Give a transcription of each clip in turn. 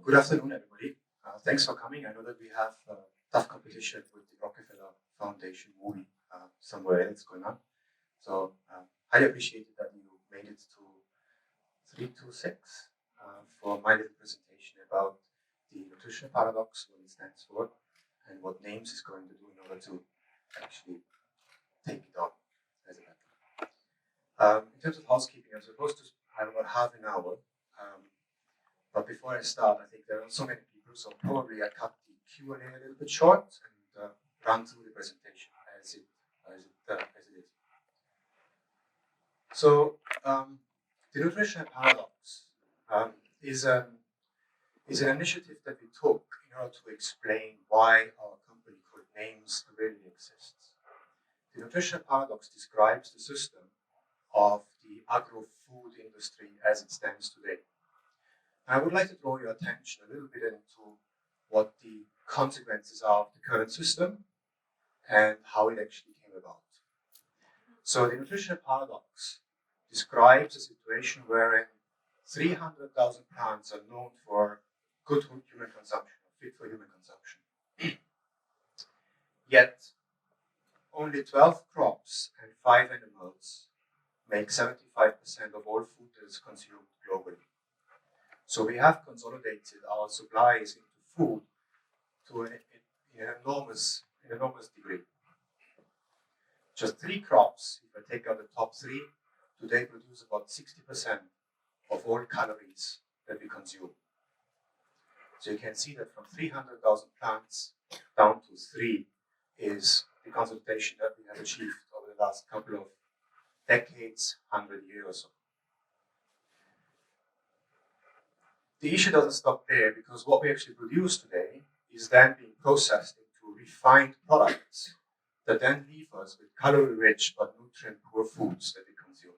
Good afternoon, everybody. Thanks for coming. I know that we have tough competition with the Rockefeller Foundation movie somewhere else going on. So highly appreciated that you made it to 326 for my little presentation about the Nutritional Paradox, what it stands for, and what NAMES is going to do in order to actually take it on as a method. In terms of housekeeping, I'm supposed to have about half an hour. But before I start, I think there are so many people, so probably I cut the Q&A a little bit short and run through the presentation as it is. So the Nutritional Paradox is an initiative that we took in order to explain why our company called NAMES really exists. The Nutritional Paradox describes the system of the agro-food industry as it stands today. I would like to draw your attention a little bit into what the consequences are of the current system and how it actually came about. So the Nutritional Paradox describes a situation wherein 300,000 plants are known for good human consumption, fit for human consumption. Yet, only 12 crops and 5 animals make 75% of all food that is consumed globally. So we have consolidated our supplies into food to an enormous degree. Just 3 crops, if I take out the top 3, today produce about 60% of all calories that we consume. So you can see that from 300,000 plants down to 3 is the consolidation that we have achieved over the last couple of decades, 100 years or so. The issue doesn't stop there, because what we actually produce today is then being processed into refined products that then leave us with calorie-rich but nutrient-poor foods that we consume.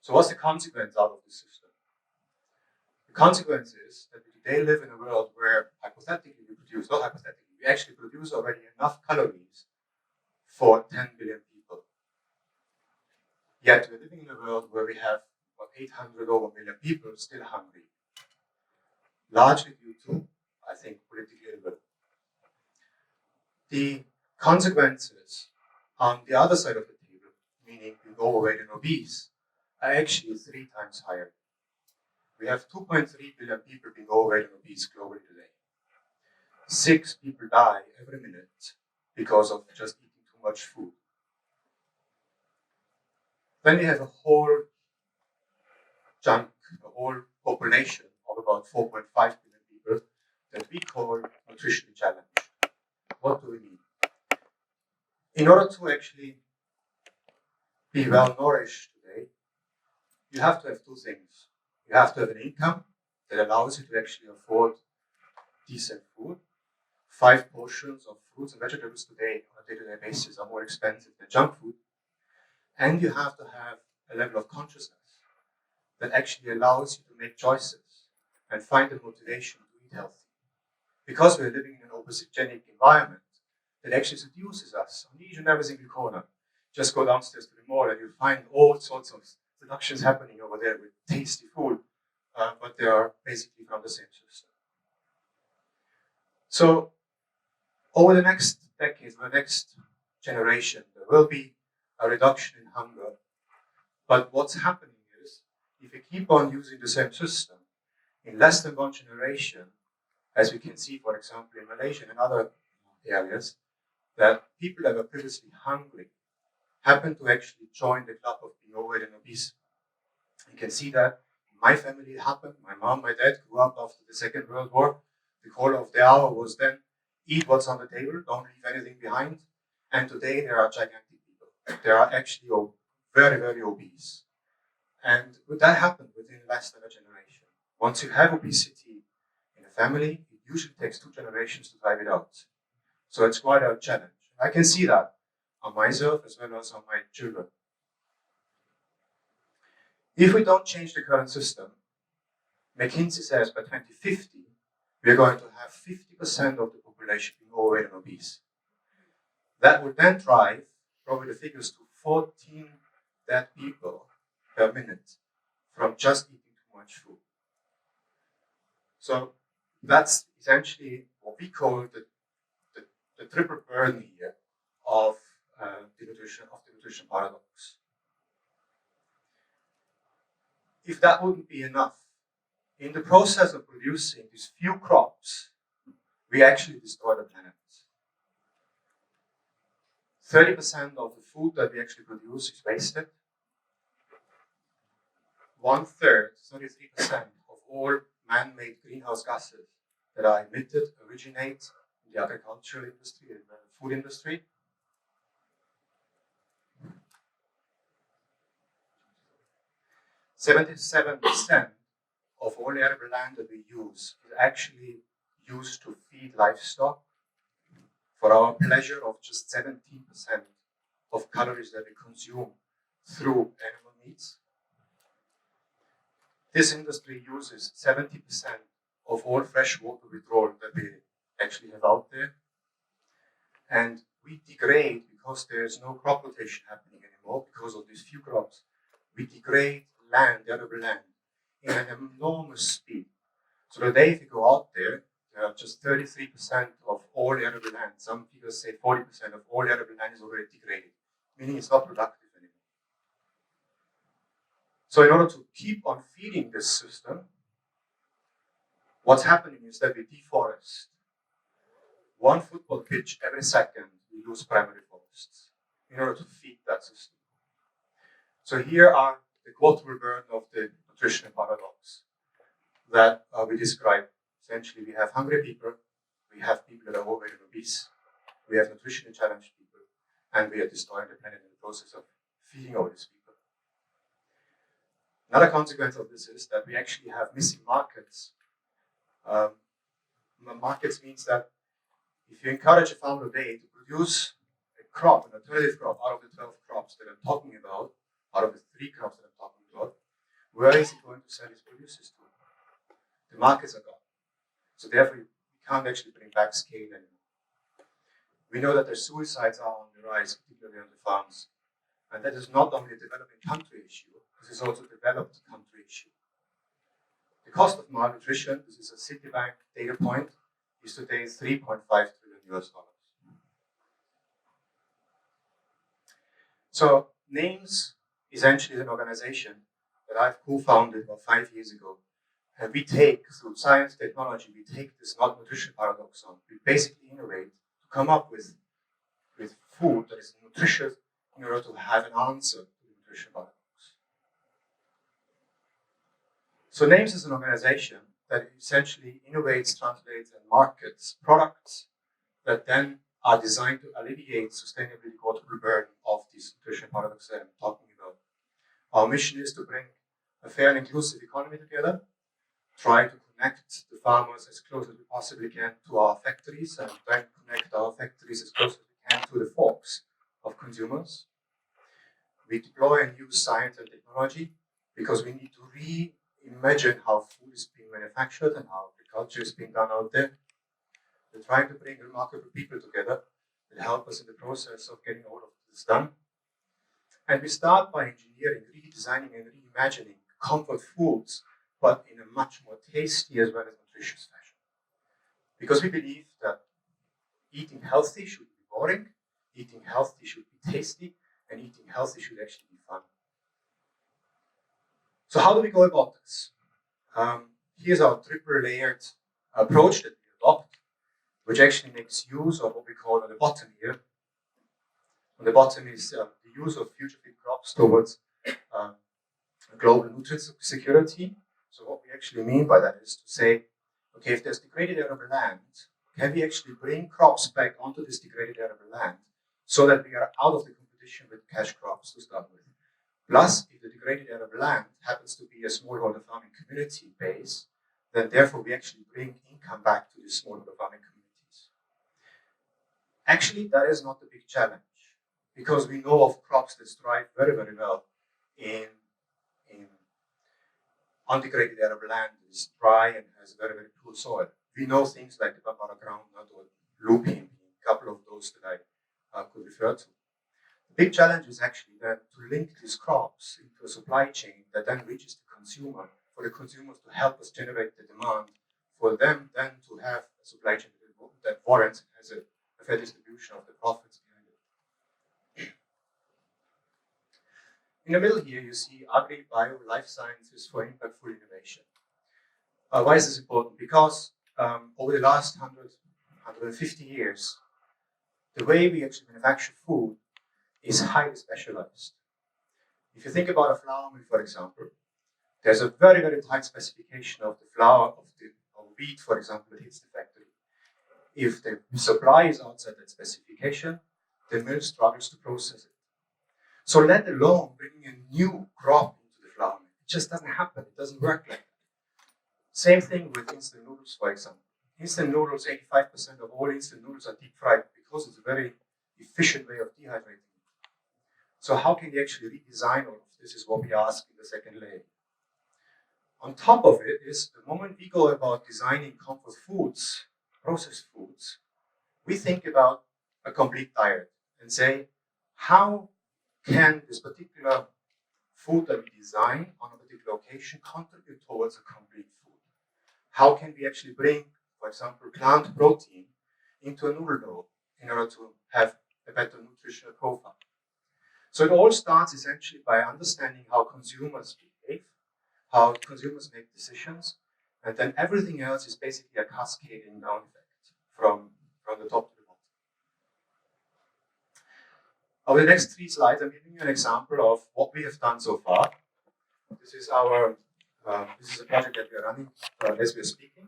So what's the consequence out of this system? The consequence is that we today live in a world where hypothetically we produce, not hypothetically, we actually produce already enough calories for 10 billion people. Yet we're living in a world where we have 800 over million people still hungry, largely due to, I think, political ill will. The consequences on the other side of the table, meaning being overweight and obese, are actually 3 times higher. We have 2.3 billion people being overweight and obese globally today. 6 people die every minute because of just eating too much food. Then we have a whole chunk, a whole population of about 4.5 billion people that we call nutritionally challenged. What do we mean? In order to actually be well nourished today, you have to have 2 things. You have to have an income that allows you to actually afford decent food. 5 portions of fruits and vegetables today on a day-to-day basis are more expensive than junk food. And you have to have a level of consciousness that actually allows you to make choices and find the motivation to eat healthy. Because we're living in an obesogenic environment that actually seduces us on each and every single corner. Just go downstairs to the mall and you'll find all sorts of seductions happening over there with tasty food, but they are basically from the same system. So over the next decade, the next generation, there will be a reduction in hunger. But what's happening is, if we keep on using the same system, in less than 1 generation, as we can see, for example, in Malaysia and other areas, that people that were previously hungry happen to actually join the club of being overweight and obese. You can see that in my family it happened. My mom, my dad grew up after the Second World War. The call of the hour was then, eat what's on the table, don't leave anything behind. And today there are gigantic people. They are actually very, very obese. And that happened within less than a generation. Once you have obesity in a family, it usually takes 2 generations to drive it out. So it's quite a challenge. I can see that on myself as well as on my children. If we don't change the current system, McKinsey says by 2050, we're going to have 50% of the population being overweight and obese. That would then drive probably the figures to 14 dead people per minute from just eating too much food. So that's essentially what we call the triple burden here of the nutrition paradox. If that wouldn't be enough, in the process of producing these few crops, we actually destroy the planet. 30% of the food that we actually produce is wasted. 1/3, 33% of all man-made greenhouse gases that are emitted originate in the agricultural industry and the food industry. 77% of all arable land that we use is actually used to feed livestock for our pleasure of just 17% of calories that we consume through animal meats. This industry uses 70% of all fresh water withdrawal that we actually have out there. And we degrade, because there's no crop rotation happening anymore, because of these few crops, we degrade land, the arable land, in an enormous speed. So today, if you go out there, there are just 33% of all arable land. Some people say 40% of all arable land is already degraded, meaning it's not productive anymore. So in order to keep on feeding this system, what's happening is that we deforest. 1 football pitch every second, we lose primary forests in order to feed that system. So here are the quadruple burden of the nutritional paradox that we describe. Essentially, we have hungry people, we have people that are overweight and obese, we have nutritionally challenged people, and we are destroying the planet in the process of feeding all these people. Another consequence of this is that we actually have missing markets. Markets means that if you encourage a farmer today to produce a crop, an alternative crop, out of the 12 crops that I'm talking about, out of the 3 crops that I'm talking about, where is he going to sell his produces to? The markets are gone. So therefore, we can't actually bring back scale anymore. We know that the suicides are on the rise, particularly on the farms. And that is not only a developing country issue, this is also a developed country issue. The cost of malnutrition, this is a Citibank data point, is today $3.5 trillion. So NAMES essentially is an organization that I've co-founded about 5 years ago. And we take, through science, technology, we take this nutrition paradox on. We basically innovate to come up with food that is nutritious in order to have an answer to the nutrition paradox. So NAMES is an organization that essentially innovates, translates, and markets products that then are designed to alleviate sustainably the quadruple burden of this nutrition paradox that I'm talking about. Our mission is to bring a fair and inclusive economy together, try to connect the farmers as close as we possibly can to our factories, and then connect our factories as close as we can to the forks of consumers. We deploy and use science and technology because we need to reimagine how food is being manufactured and how agriculture is being done out there. We're trying to bring remarkable people together that help us in the process of getting all of this done. And we start by engineering, redesigning, and reimagining comfort foods, but in a much more tasty as well as nutritious fashion. Because we believe that eating healthy should be boring, eating healthy should be tasty, and eating healthy should actually be fun. So how do we go about this? Here's our triple layered approach that we adopt, which actually makes use of what we call on the bottom here. On the bottom is the use of future fit crops towards global nutrient security. So what we actually mean by that is to say, okay, if there's degraded arable land, can we actually bring crops back onto this degraded arable land so that we are out of the competition with cash crops to start with? Plus, if the degraded arable land happens to be a smallholder farming community base, then therefore we actually bring income back to the smallholder farming communities. Actually, that is not the big challenge, because we know of crops that thrive very, very well in undegraded arable land that is dry and has very, very poor soil. We know things like the Bambara groundnut or lupine, a couple of those that I could refer to. The big challenge is actually then to link these crops into a supply chain that then reaches the consumer, for the consumers to help us generate the demand for them then to have a supply chain that warrants has a fair distribution of the profits behind it. In the middle here, you see agri, bio, life sciences for impactful innovation. Why is this important? Because over the last 150 years, the way we actually manufacture food is highly specialized. If you think about a flour mill, for example, there's a very, very tight specification of the flour of wheat, for example, that hits the factory. If the supply is outside that specification, the mill struggles to process it. So let alone bringing a new crop into the flour mill. It just doesn't happen. It doesn't work like that. Same thing with instant noodles, for example. Instant noodles, 85% of all instant noodles are deep fried because it's a very efficient way of dehydrating. So how can we actually redesign all of this is what we ask in the second layer. On top of it is the moment we go about designing comfort foods, processed foods, we think about a complete diet and say, how can this particular food that we design on a particular occasion contribute towards a complete food? How can we actually bring, for example, plant protein into a noodle dough in order to have a better nutritional profile? So it all starts essentially by understanding how consumers behave, how consumers make decisions, and then everything else is basically a cascading down effect from the top to the bottom. Over the next 3 slides, I'm giving you an example of what we have done so far. This is our this is a project that we are running as we are speaking.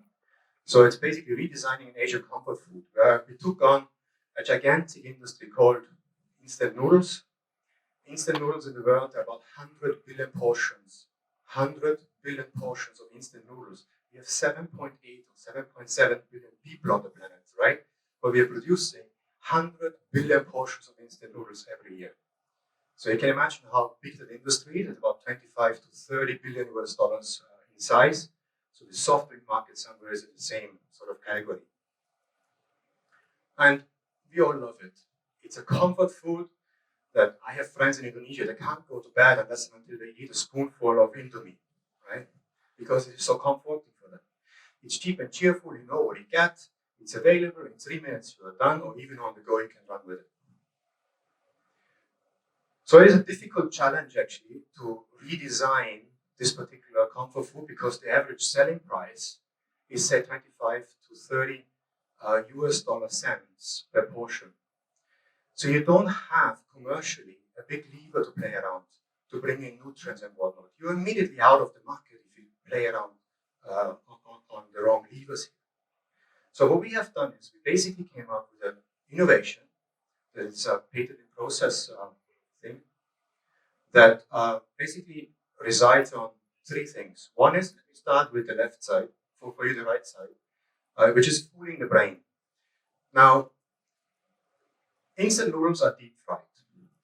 So it's basically redesigning an Asian comfort food, where we took on a gigantic industry called instant noodles. Instant noodles in the world are about 100 billion portions. 100 billion portions of instant noodles. We have 7.8 or 7.7 billion people on the planet, right? But we are producing 100 billion portions of instant noodles every year. So you can imagine how big that industry is. It's about 25 to 30 billion US dollars in size. So the soft drink market somewhere is in the same sort of category. And we all love it. It's a comfort food that I have friends in Indonesia that can't go to bed unless until they eat a spoonful of Indomie, right? Because it is so comforting for them. It's cheap and cheerful, you know what you get. It's available in 3 minutes, you are done, or even on the go, you can run with it. So it is a difficult challenge actually to redesign this particular comfort food because the average selling price is say 25 to 30 US dollar cents per portion. So you don't have commercially a big lever to play around to bring in nutrients and whatnot. You're immediately out of the market if you play around on the wrong levers here. So what we have done is we basically came up with an innovation that is a patented process thing that basically resides on 3 things. One is, let me start with the left side, for you the right side, which is fooling the brain. Now, instant noodles are deep fried.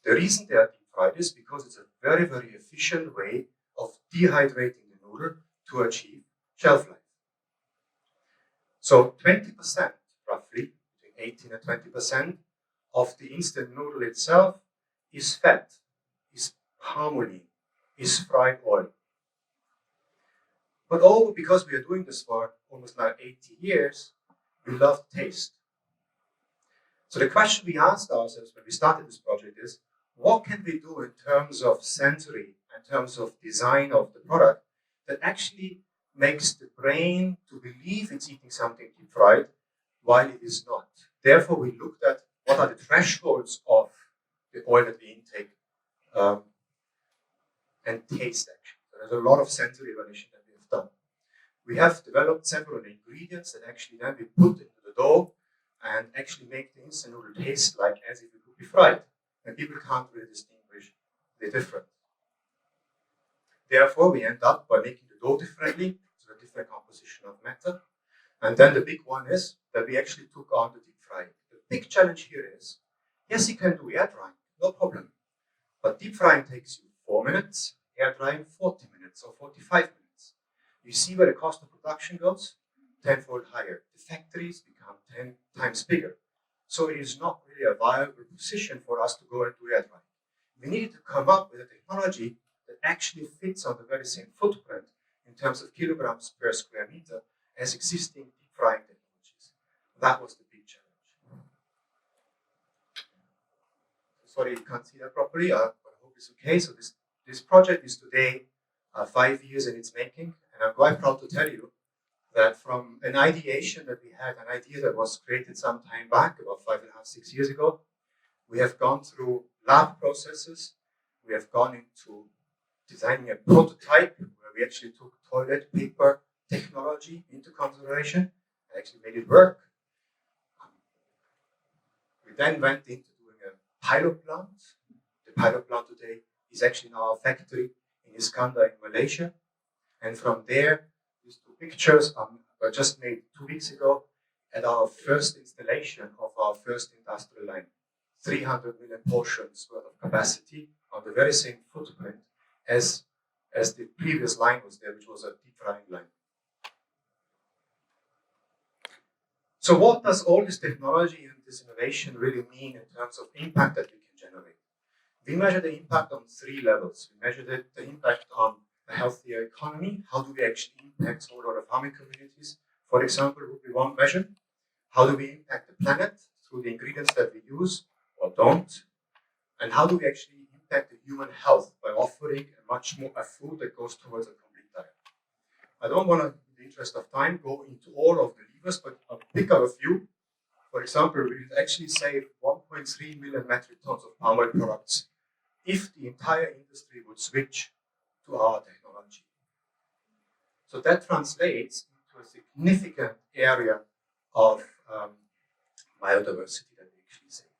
The reason they are deep fried is because it's a very, very efficient way of dehydrating the noodle to achieve shelf life. So 20%, roughly, between 18 and 20% of the instant noodle itself is fat, is palm oil, is fried oil. But all because we are doing this for almost now 80 years, we love taste. So the question we asked ourselves when we started this project is, what can we do in terms of sensory, in terms of design of the product that actually makes the brain to believe it's eating something deep fried while it is not. Therefore, we looked at what are the thresholds of the oil that we intake and taste actually. So there's a lot of sensory evaluation that we have done. We have developed several ingredients that actually then we put into the dough and actually make the instant noodle taste like as if it would be fried. And people can't really distinguish the difference. Therefore, we end up by making the dough differently, so a different composition of matter. And then the big one is that we actually took on the deep frying. The big challenge here is, yes, you can do air drying, no problem. But deep frying takes you 4 minutes, air drying 40 minutes or 45 minutes. You see where the cost of production goes? Tenfold higher. The factories become 10 times bigger. So it is not really a viable position for us to go and do air drying. We needed to come up with a technology that actually fits on the very same footprint in terms of kilograms per square meter as existing deep frying technologies. That was the big challenge. Sorry, you can't see that properly, but I hope it's okay. So this project is today 5 years in its making, and I'm quite proud to tell you that from an ideation that we had, an idea that was created some time back, about 5.5, 6 years ago, we have gone through lab processes. We have gone into designing a prototype where we actually took toilet paper technology into consideration and actually made it work. We then went into doing a pilot plant. The pilot plant today is actually now a factory in Iskandar in Malaysia. And from there, these two pictures were just made 2 weeks ago at our first installation of our first industrial line. 300 million portions worth of capacity on the very same footprint as the previous line was there, which was a deep frying line. So what does all this technology and this innovation really mean in terms of impact that we can generate? We measure the impact on 3 levels. We measure the impact on a healthier economy. How do we actually impact smallholder farming communities? For example, would be one measure. How do we impact the planet through the ingredients that we use or don't? And how do we actually impact the human health by offering a food that goes towards a complete diet? I don't want to, in the interest of time, go into all of the levers, but I'll pick out a few. For example, we will actually save 1.3 million metric tons of palm oil products if the entire industry would switch to our technology. So that translates into a significant area of biodiversity that we actually save.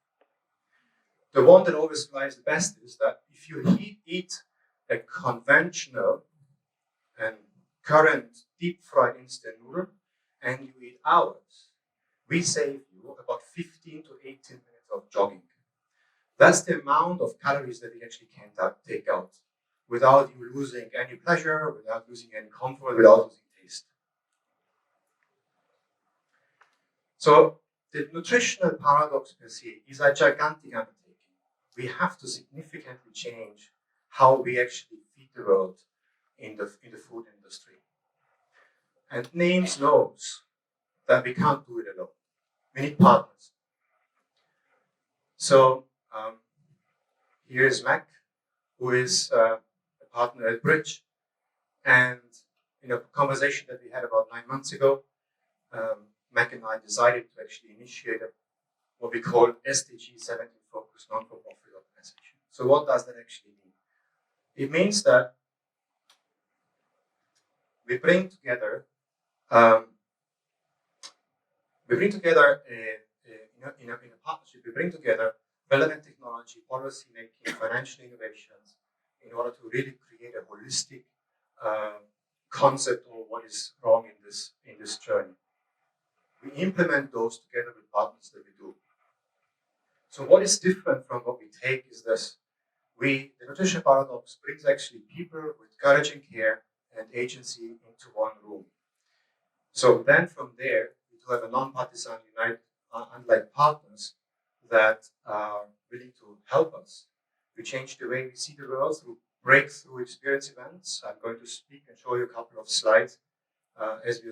The one that always flies the best is that if you eat a conventional and current deep fried instant noodle and you eat ours, we save you about 15 to 18 minutes of jogging. That's the amount of calories that we actually can take out without you losing any pleasure, without losing any comfort, without losing taste. So the nutritional paradox per se is a gigantic undertaking. We have to significantly change how we actually feed the world in the food industry. And Names knows that we can't do it alone. We need partners. So here is Mac, who is a partner at Bridge. And in a conversation that we had about 9 months ago, Mac and I decided to actually initiate what we call SDG 17 focused non-for-profit organization. So what does that actually mean? It means that we bring together in a partnership, we bring together relevant technology, policy making, financial innovations in order to really create a holistic concept of what is wrong in this journey. We implement those together with partners that we do. So what is different from what we take is this. The Nutritional Paradox brings actually people with courage and care and agency into one room. So then from there, we do have a non-partisan unlike partners that are willing to help us. We change the way we see the world through breakthrough experience events. I'm going to speak and show you a couple of slides as we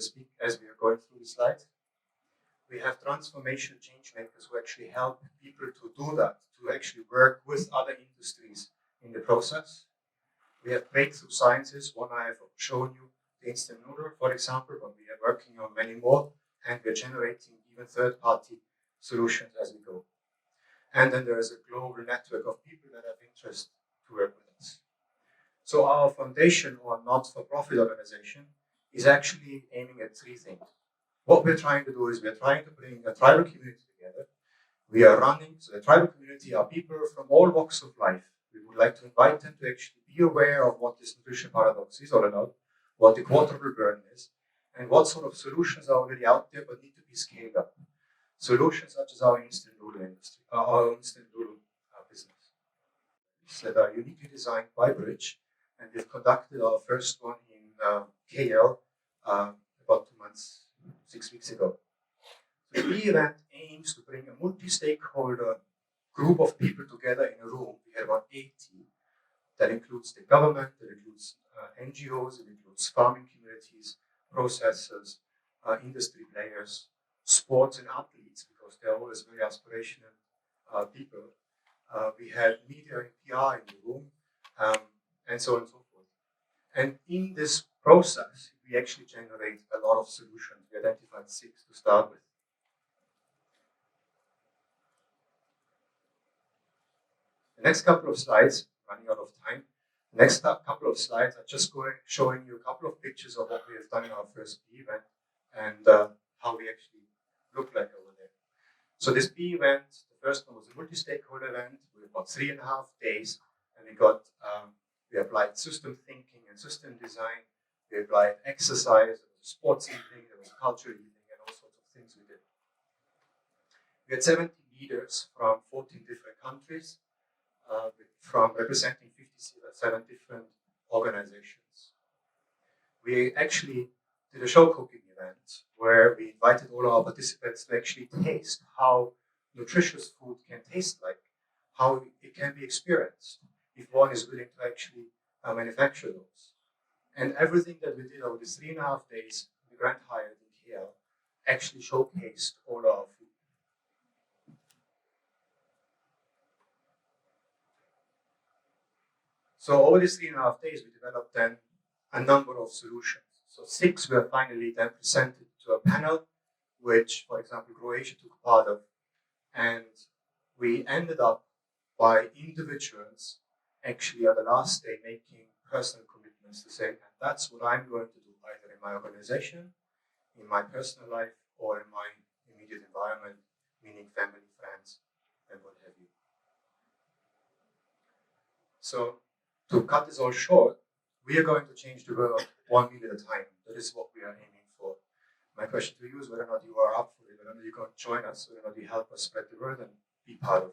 are going through the slides. We have transformational change makers who actually help people to do that, to actually work with other industries in the process. We have breakthrough sciences. One I have shown you, the instant noodle, for example, but we are working on many more, and we're generating even third-party solutions as we go. And then there is a global network of people that have interest to work with us. So our foundation, or not-for-profit organization, is actually aiming at 3 things. What we're trying to do is we're trying to bring a tribal community together. We are running, so the tribal community are people from all walks of life. We would like to invite them to actually be aware of what this nutrition paradox is all about, what the quotable burden is, and what sort of solutions are already out there but need to be scaled up. Solutions such as our instant noodle industry, our instant noodle business, that are uniquely designed by Bridge, and we've conducted our first one in KL about 6 weeks ago. So the event aims to bring a multi-stakeholder group of people together in a room. We had about 80. That includes the government, that includes NGOs, it includes farming communities, processors, industry players, sports and athletes, because they're always very aspirational people. We had media and PR in the room, and so on and so forth. And in this process, we actually generate a lot of solutions. We identified 6 to start with. The next couple of slides, running out of time, the next couple of slides are just showing you a couple of pictures of what we have done in our first B event and how we actually look like over there. So this B event, the first one was a multi-stakeholder event with about 3.5 days, and we applied system thinking and system design. We applied exercise, there was a sports evening, there was a cultural evening, and all sorts of things we did. We had 70 leaders from 14 different countries, from representing 57 different organizations. We actually did a show cooking event where we invited all our participants to actually taste how nutritious food can taste like, how it can be experienced if one is willing to actually manufacture those. And everything that we did over the 3.5 days in the Grand Hyatt in KL actually showcased all our food. So over these 3.5 days, we developed then a number of solutions. So 6 were finally then presented to a panel, which, for example, Croatia took part of. And we ended up by individuals actually on the last day making personal commitments to say, and that's what I'm going to do either in my organization, in my personal life, or in my immediate environment, meaning family, friends, and what have you. So to cut this all short, we are going to change the world 1 meal at a time. That is what we are aiming for. My question to you is whether or not you are up for it, whether or not you can join us, whether or not you help us spread the word and be part of